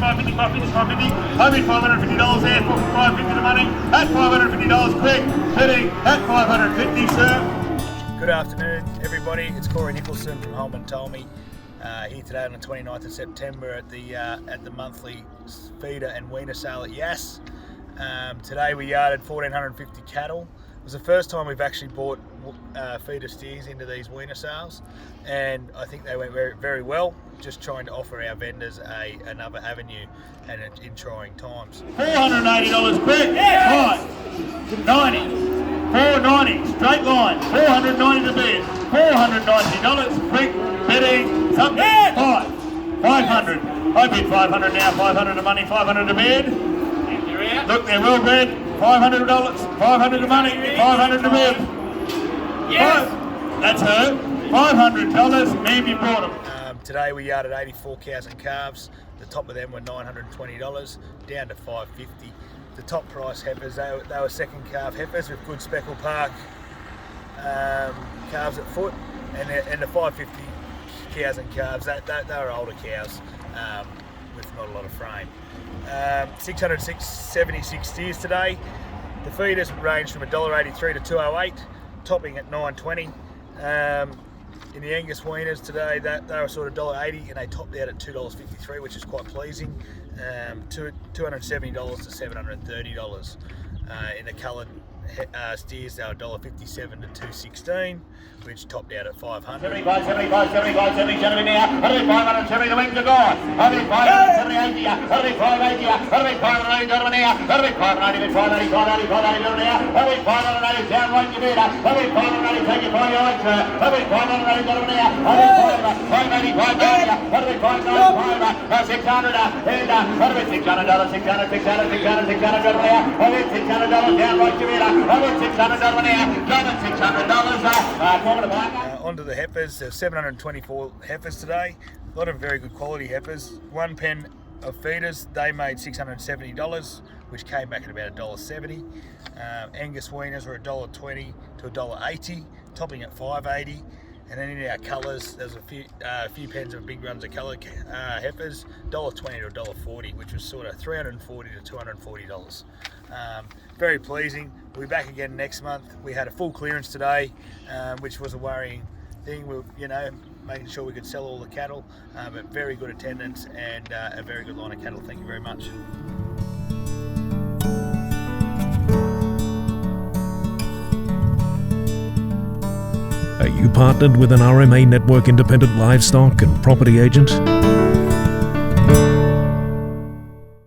$550, $550 there, $550 the money, at $550 quick, bidding at $550, sir. Good afternoon, everybody. It's Corey Nicholson from Holman, Tolmie. Here today on the 29th of September at the monthly feeder and weaner sale at Yass. Today we yarded 1,450 cattle. It was the first time we've actually bought feeder steers into these weaner sales, and I think they went very, very well. Just trying to offer our vendors another avenue and in trying times. $480 quick, yeah. Right, 90, 490, straight line, 490 to bid, $490 quick, bidding, something, yeah. 500, I bid 500 now, 500 the money, 500 to bid. Look, they're well bid, $500, 500 the money, 500 to bid. Yes. That's her, $500, maybe bought them. Today we yarded 84 cows and calves. The top of them were $920, down to $550. The top price heifers, they were second calf heifers with good speckle park calves at foot, and the 550 cows and calves, they were older cows with not a lot of frame. 676 steers today. The feeders ranged from $1.83 to $2.08, topping at $9.20. In the Angus weaners today, they were sort of $1.80 and they topped out at $2.53, which is quite pleasing. $270 to $730. In the coloured steers, they were $1.57 to $2.16, which topped out at $500. 75, 70 now. 570 the wings are gone. 570, 80, 580, 580 now. 590, 580 now. 580 down right to bid. 580 take it by your own, sir. 580 now. 580, 590, 600, and $600, $600 now. $600 down right to bid. $600 now. Onto the heifers. There's 724 heifers today. A lot of very good quality heifers. One pen of feeders, they made $670, which came back at about $1.70. Angus weaners were $1.20 to $1.80, topping at $5.80. And then in our colours, there's a few pens of big runs of colour heifers, $1.20 to $1.40, which was sort of $340 to $240. Very pleasing. We'll be back again next month. We had a full clearance today, which was a worrying thing. We were, making sure we could sell all the cattle, but very good attendance and a very good line of cattle. Thank you very much. Are you partnered with an RMA Network independent livestock and property agent?